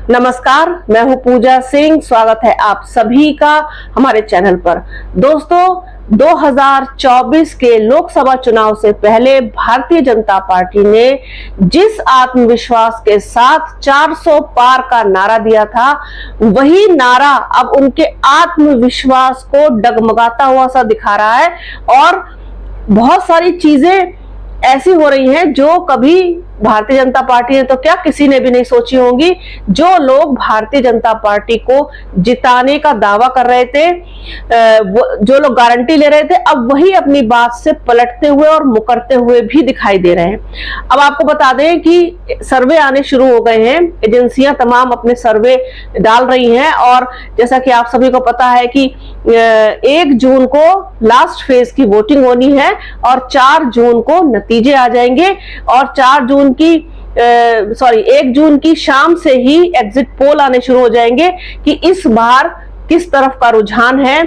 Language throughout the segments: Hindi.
नमस्कार, मैं हूं पूजा सिंह। स्वागत है आप सभी का हमारे चैनल पर। दोस्तों, 2024 के लोकसभा चुनाव से पहले भारतीय जनता पार्टी ने जिस आत्मविश्वास के साथ 400 पार का नारा दिया था, वही नारा अब उनके आत्मविश्वास को डगमगाता हुआ सा दिखा रहा है। और बहुत सारी चीजें ऐसी हो रही हैं जो कभी भारतीय जनता पार्टी ने तो क्या किसी ने भी नहीं सोची होंगी। जो लोग भारतीय जनता पार्टी को जिताने का दावा कर रहे थे, जो लोग गारंटी ले रहे थे, अब वही अपनी बात से पलटते हुए और मुकरते हुए भी दिखाई दे रहे हैं। अब आपको बता दें कि सर्वे आने शुरू हो गए हैं, एजेंसियां तमाम अपने सर्वे डाल रही हैं। और जैसा कि आप सभी को पता है कि 1 जून को लास्ट फेज की वोटिंग होनी है और 4 जून को नतीजे आ जाएंगे। और 1 जून की शाम से ही एग्जिट पोल आने शुरू हो जाएंगे कि इस बार किस तरफ का रुझान है,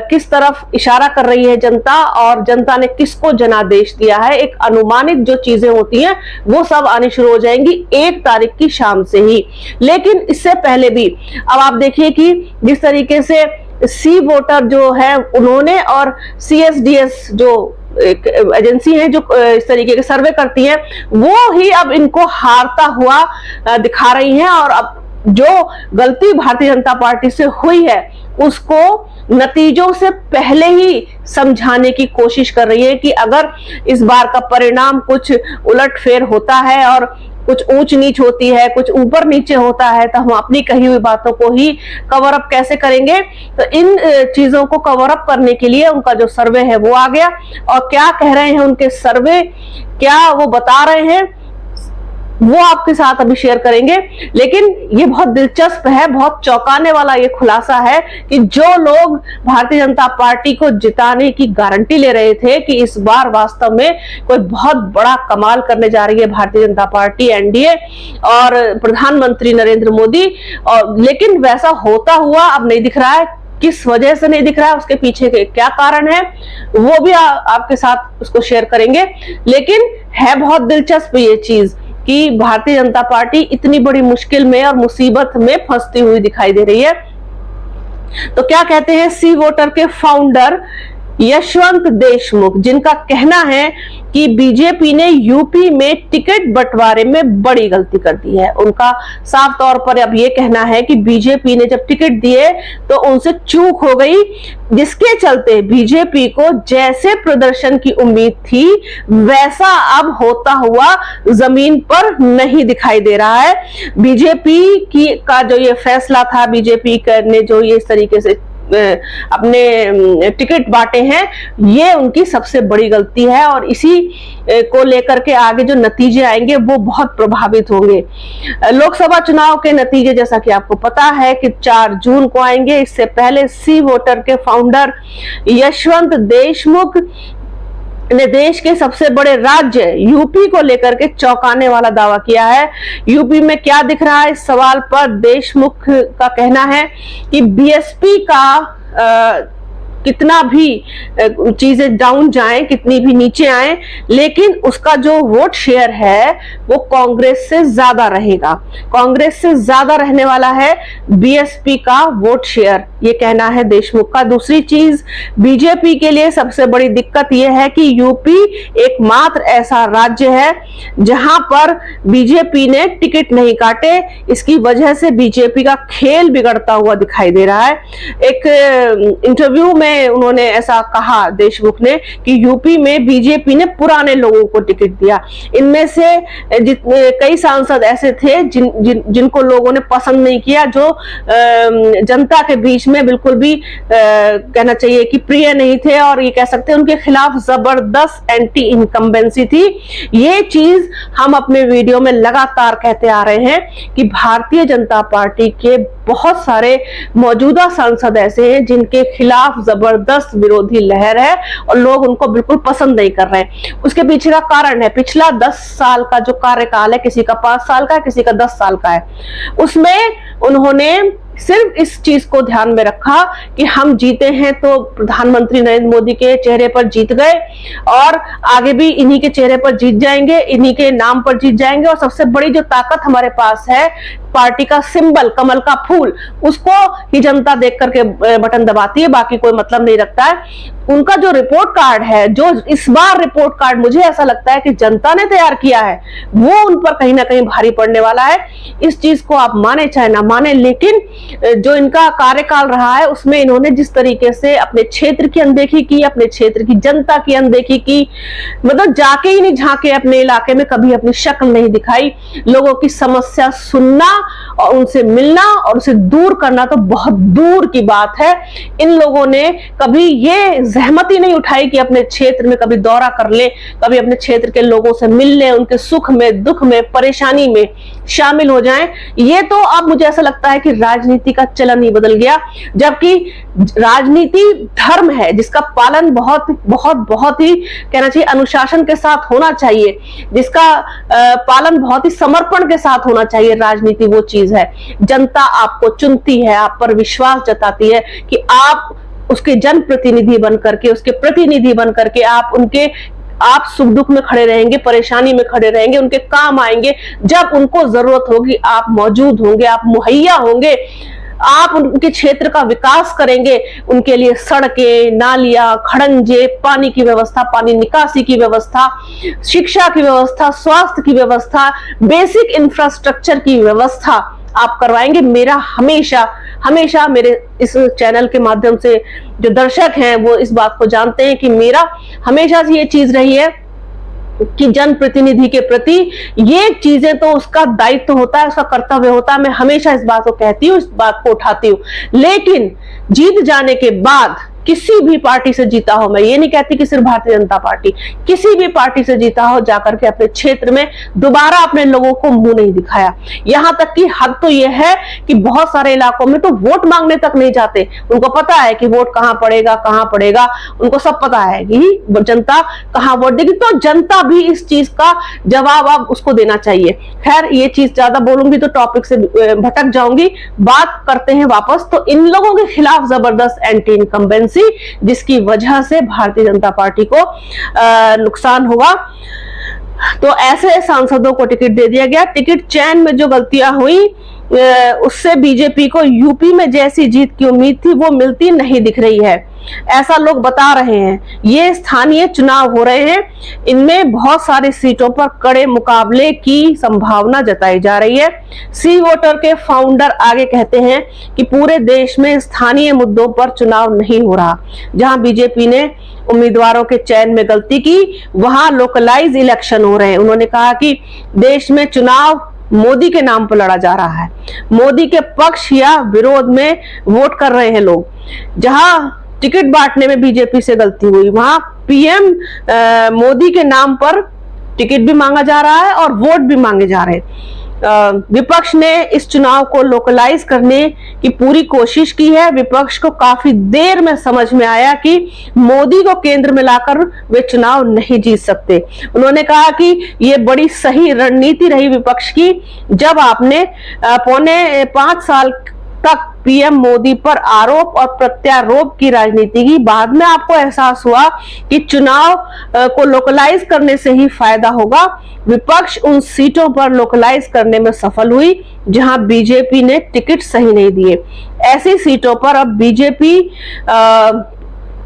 किस तरफ इशारा कर रही है जनता और जनता ने किसको जनादेश दिया है। एक अनुमानित जो चीजें होती हैं वो सब आनी शुरू हो जाएंगी 1 तारीख की शाम से ही। लेकिन इससे पहले भी अब आप देखिए कि जिस तरीके से सी वोटर जो है उन्होंने और CSDS जो एक एजेंसी है जो इस तरीके के सर्वे करती है, वो ही अब इनको हारता हुआ दिखा रही हैं। और अब जो गलती भारतीय जनता पार्टी से हुई है उसको नतीजों से पहले ही समझाने की कोशिश कर रही है कि अगर इस बार का परिणाम कुछ उलटफेर होता है और कुछ ऊंच नीच होती है, कुछ ऊपर नीचे होता है, तो हम अपनी कही हुई बातों को ही कवर अप कैसे करेंगे। तो इन चीजों को कवर अप करने के लिए उनका जो सर्वे है वो आ गया। और क्या कह रहे हैं उनके सर्वे, क्या वो बता रहे हैं, वो आपके साथ अभी शेयर करेंगे। लेकिन ये बहुत दिलचस्प है, बहुत चौंकाने वाला ये खुलासा है कि जो लोग भारतीय जनता पार्टी को जिताने की गारंटी ले रहे थे कि इस बार वास्तव में कोई बहुत बड़ा कमाल करने जा रही है भारतीय जनता पार्टी, एनडीए और प्रधानमंत्री नरेंद्र मोदी, और लेकिन वैसा होता हुआ अब नहीं दिख रहा है। किस वजह से नहीं दिख रहा है, उसके पीछे के क्या कारण है, वो भी आपके साथ उसको शेयर करेंगे। लेकिन है बहुत दिलचस्प ये चीज कि भारतीय जनता पार्टी इतनी बड़ी मुश्किल में और मुसीबत में फंसती हुई दिखाई दे रही है। तो क्या कहते हैं सी वोटर के फाउंडर यशवंत देशमुख, जिनका कहना है कि बीजेपी ने यूपी में टिकट बंटवारे में बड़ी गलती कर दी है। उनका साफ तौर पर अब यह कहना है कि बीजेपी ने जब टिकट दिए तो उनसे चूक हो गई, जिसके चलते बीजेपी को जैसे प्रदर्शन की उम्मीद थी वैसा अब होता हुआ जमीन पर नहीं दिखाई दे रहा है। बीजेपी का जो ये फैसला था, बीजेपी ने जो ये इस तरीके से अपने टिकट बांटे हैं, ये उनकी सबसे बड़ी गलती है। और इसी को लेकर के आगे जो नतीजे आएंगे वो बहुत प्रभावित होंगे। लोकसभा चुनाव के नतीजे जैसा कि आपको पता है कि 4 जून को आएंगे। इससे पहले सी वोटर के फाउंडर यशवंत देशमुख ने देश के सबसे बड़े राज्य यूपी को लेकर के चौंकाने वाला दावा किया है। यूपी में क्या दिख रहा है, इस सवाल पर देशमुख का कहना है कि बीएसपी का कितना भी चीजें डाउन जाएं, कितनी भी नीचे आए, लेकिन उसका जो वोट शेयर है वो कांग्रेस से ज्यादा रहेगा। कांग्रेस से ज्यादा रहने वाला है बीएसपी का वोट शेयर, ये कहना है देशमुख का। दूसरी चीज, बीजेपी के लिए सबसे बड़ी दिक्कत यह है कि यूपी एकमात्र ऐसा राज्य है जहां पर बीजेपी ने टिकट नहीं काटे। इसकी वजह से बीजेपी का खेल बिगड़ता हुआ दिखाई दे रहा है। एक इंटरव्यू में उन्होंने ऐसा कहा देशमुख ने कि यूपी में बीजेपी ने पुराने लोगों को टिकट दिया। इनमें से कई सांसद ऐसे थे जिनको लोगों ने पसंद नहीं किया, जो जनता के बीच में बिल्कुल भी कहना चाहिए कि प्रिय नहीं थे, और ये कह सकते हैं उनके खिलाफ जबरदस्त एंटी इनकम्बेंसी थी। ये चीज हम अपने वीडियो में लगातार कहते आ रहे हैं कि भारतीय जनता पार्टी के बहुत सारे मौजूदा सांसद ऐसे हैं जिनके खिलाफ जबरदस्त विरोधी लहर है और लोग उनको बिल्कुल पसंद नहीं कर रहे हैं। उसके पीछे का कारण है पिछला 10 साल का जो कार्यकाल है, किसी का 5 साल का है, किसी का 10 साल का है। उसमें उन्होंने सिर्फ इस चीज को ध्यान में रखा कि हम जीते हैं तो प्रधानमंत्री नरेंद्र मोदी के चेहरे पर जीत गए और आगे भी इन्हीं के चेहरे पर जीत जाएंगे, इन्हीं के नाम पर जीत जाएंगे। और सबसे बड़ी जो ताकत हमारे पास है पार्टी का सिंबल कमल का फूल, उसको ही जनता देख करके बटन दबाती है, बाकी कोई मतलब नहीं रखता है। उनका जो रिपोर्ट कार्ड है, जो इस बार रिपोर्ट कार्ड मुझे ऐसा लगता है कि जनता ने तैयार किया है, वो उन पर कहीं ना कहीं भारी पड़ने वाला है। इस चीज को आप माने चाहे ना माने, लेकिन जो इनका कार्यकाल रहा है उसमें इन्होंने जिस तरीके से अपने क्षेत्र की अनदेखी की, अपने क्षेत्र की जनता की अनदेखी की, मतलब जाके ही नहीं झांके अपने इलाके में, कभी अपनी शक्ल नहीं दिखाई। लोगों की समस्या सुनना और उनसे मिलना और उसे दूर करना तो बहुत दूर की बात है। इन लोगों ने कभी ये जहमत ही नहीं उठाई कि अपने क्षेत्र में कभी दौरा कर ले, कभी अपने क्षेत्र के लोगों से मिल ले, उनके सुख में, दुख में, परेशानी में शामिल हो जाएं। ये तो अब मुझे ऐसा लगता है कि राजनीति का चलन ही बदल गया, जबकि राजनीति धर्म है जिसका पालन बहुत बहुत बहुत ही कहना चाहिए अनुशासन के साथ होना चाहिए, जिसका पालन बहुत ही समर्पण के साथ होना चाहिए। राजनीति वो चीज है, जनता आपको चुनती है, आप पर विश्वास जताती है कि आप उसके जनप्रतिनिधि बन करके, उसके प्रतिनिधि बन करके आप सुख दुख में खड़े रहेंगे, परेशानी में खड़े रहेंगे, उनके काम आएंगे। जब उनको जरूरत होगी आप मौजूद होंगे, आप मुहैया होंगे, आप उनके क्षेत्र का विकास करेंगे, उनके लिए सड़कें, नालियां, खड़ंजे, पानी की व्यवस्था, पानी निकासी की व्यवस्था, शिक्षा की व्यवस्था, स्वास्थ्य की व्यवस्था, बेसिक इंफ्रास्ट्रक्चर की व्यवस्था आप करवाएंगे। मेरा हमेशा हमेशा मेरे इस चैनल के माध्यम से जो दर्शक हैं वो इस बात को जानते हैं कि मेरा हमेशा से ये चीज रही है कि जनप्रतिनिधि के प्रति ये चीजें तो उसका दायित्व होता है, उसका कर्तव्य होता है। मैं हमेशा इस बात को कहती हूँ, इस बात को उठाती हूँ। लेकिन जीत जाने के बाद किसी भी पार्टी से जीता हो, मैं ये नहीं कहती कि सिर्फ भारतीय जनता पार्टी, किसी भी पार्टी से जीता हो, जाकर के अपने क्षेत्र में दोबारा अपने लोगों को मुंह नहीं दिखाया। यहां तक कि हद तो यह है कि बहुत सारे इलाकों में तो वोट मांगने तक नहीं जाते। उनको पता है कि वोट कहां पड़ेगा, उनको सब पता है कि जनता कहां वोट देगी। तो जनता भी इस चीज का जवाब अब उसको देना चाहिए। खैर, ये चीज ज्यादा बोलूंगी तो टॉपिक से भटक जाऊंगी। बात करते हैं वापस। तो इन लोगों के खिलाफ जबरदस्त एंटी इनकम्बेंसी, जिसकी वजह से भारतीय जनता पार्टी को नुकसान हुआ। तो ऐसे सांसदों को टिकट दे दिया गया। टिकट चयन में जो गलतियां हुई उससे बीजेपी को यूपी में जैसी जीत की उम्मीद थी वो मिलती नहीं दिख रही है, ऐसा लोग बता रहे हैं। ये स्थानीय चुनाव हो रहे हैं, इनमें बहुत सारी सीटों पर कड़े मुकाबले की संभावना जताई जा रही है। सी वोटर के फाउंडर आगे कहते हैं कि पूरे देश में स्थानीय मुद्दों पर चुनाव नहीं हो रहा। जहां बीजेपी ने उम्मीदवारों के चयन में गलती की, वहां लोकलाइज इलेक्शन हो रहे हैं। उन्होंने कहा कि देश में चुनाव मोदी के नाम पर लड़ा जा रहा है, मोदी के पक्ष या विरोध में वोट कर रहे हैं लोग। जहां टिकट बांटने में बीजेपी से गलती हुई, वहां पीएम मोदी के नाम पर टिकट भी मांगा जा रहा है और वोट भी मांगे जा रहे हैं। विपक्ष ने इस चुनाव को लोकलाइज करने की पूरी कोशिश की है। विपक्ष को काफी देर में समझ में आया कि मोदी को केंद्र में लाकर वे चुनाव नहीं जीत सकते। उन्होंने कहा कि ये बड़ी सही रणनीति रही विपक्ष की, जब आपने पौने 5 साल तक पीएम मोदी पर आरोप और प्रत्यारोप की राजनीति की। बाद में आपको एहसास हुआ कि चुनाव को लोकलाइज करने से ही फायदा होगा। विपक्ष उन सीटों पर लोकलाइज करने में सफल हुई जहां बीजेपी ने टिकट सही नहीं दिए। ऐसी सीटों पर अब बीजेपी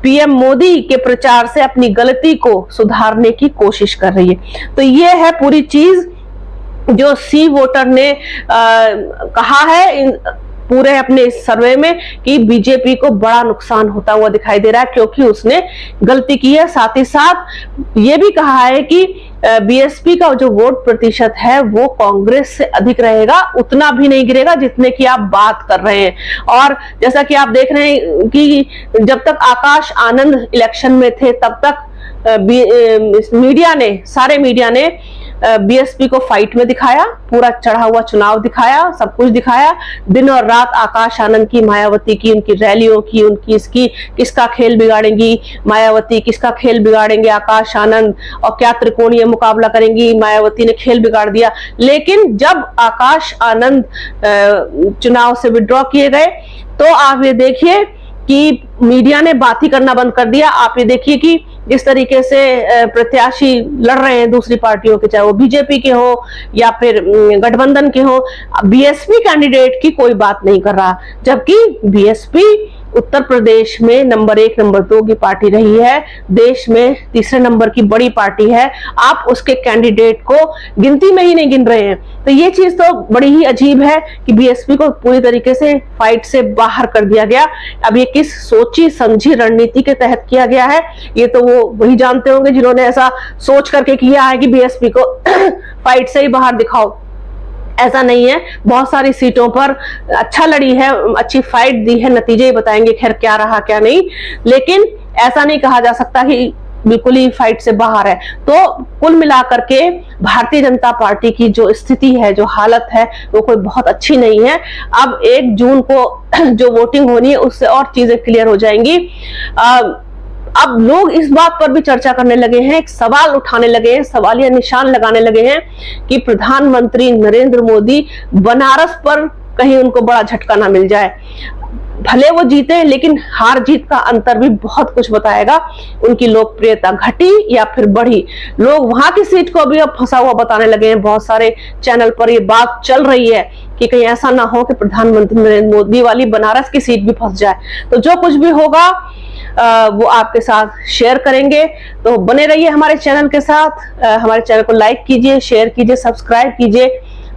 पीएम मोदी के प्रचार से अपनी गलती को सुधारने की कोशिश कर रही है। तो ये है पूरी चीज जो सी वोटर ने कहा है पूरे अपने सर्वे में कि बीजेपी को बड़ा नुकसान होता हुआ दिखाई दे रहा है क्योंकि उसने गलती की है। साथ ही साथ ये भी कहा है कि बीएसपी का जो वोट प्रतिशत है वो कांग्रेस से अधिक रहेगा, उतना भी नहीं गिरेगा जितने की आप बात कर रहे हैं। और जैसा कि आप देख रहे हैं कि जब तक आकाश आनंद इलेक्शन में थे तब तक सारे मीडिया ने बीएसपी को फाइट में दिखाया, पूरा चढ़ा हुआ चुनाव दिखाया, सब कुछ दिखाया। दिन और रात आकाश आनंद की, मायावती की, उनकी रैलियों की, उनकी इसकी, किसका खेल बिगाड़ेंगी मायावती, किसका खेल बिगाड़ेंगे आकाश आनंद, और क्या त्रिकोणीय मुकाबला करेंगी, मायावती ने खेल बिगाड़ दिया। लेकिन जब आकाश आनंद चुनाव से विड्रॉ किए गए तो आप ये देखिए कि मीडिया ने बात ही करना बंद कर दिया। आप ये देखिए कि जिस तरीके से प्रत्याशी लड़ रहे हैं दूसरी पार्टियों के, चाहे वो बीजेपी के हो या फिर गठबंधन के हो, बीएसपी कैंडिडेट की कोई बात नहीं कर रहा, जबकि बीएसपी उत्तर प्रदेश में नंबर 1 नंबर 2 की पार्टी रही है, देश में तीसरे नंबर की बड़ी पार्टी है, आप उसके कैंडिडेट को गिनती में ही नहीं गिन रहे हैं। तो ये चीज तो बड़ी ही अजीब है कि बीएसपी को पूरी तरीके से फाइट से बाहर कर दिया गया। अब ये किस सोची समझी रणनीति के तहत किया गया है, ये तो वो वही जानते होंगे जिन्होंने ऐसा सोच करके किया है कि बीएसपी को फाइट से ही बाहर दिखाओ। ऐसा नहीं है, बहुत सारी सीटों पर अच्छा लड़ी है, अच्छी फाइट दी है, नतीजे ही बताएंगे खैर क्या रहा क्या नहीं, लेकिन ऐसा नहीं कहा जा सकता कि बिल्कुल ही फाइट से बाहर है। तो कुल मिलाकर के भारतीय जनता पार्टी की जो स्थिति है, जो हालत है, वो कोई बहुत अच्छी नहीं है। अब 1 जून को जो वोटिंग होनी है उससे और चीजें क्लियर हो जाएंगी। अब लोग इस बात पर भी चर्चा करने लगे हैं, एक सवाल उठाने लगे हैं, सवालिया निशान लगाने लगे हैं कि प्रधानमंत्री नरेंद्र मोदी बनारस पर कहीं उनको बड़ा झटका ना मिल जाए। भले वो जीते, लेकिन हार जीत का अंतर भी बहुत कुछ बताएगा। उनकी लोकप्रियता घटी या फिर बढ़ी, लोग वहां की सीट को भी अब फंसा हुआ बताने लगे हैं। बहुत सारे चैनल पर ये बात चल रही है कि कहीं ऐसा ना हो कि प्रधानमंत्री नरेंद्र मोदी वाली बनारस की सीट भी फंस जाए। तो जो कुछ भी होगा वो आपके साथ शेयर करेंगे, तो बने रहिए हमारे चैनल के साथ। हमारे चैनल को लाइक कीजिए, शेयर कीजिए, सब्सक्राइब कीजिए,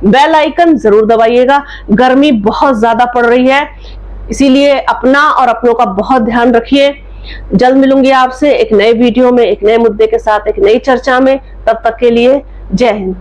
बेल आइकन जरूर दबाइएगा। गर्मी बहुत ज्यादा पड़ रही है, इसीलिए अपना और अपनों का बहुत ध्यान रखिए। जल्द मिलूंगी आपसे एक नए वीडियो में, एक नए मुद्दे के साथ, एक नई चर्चा में। तब तक के लिए जय हिंद।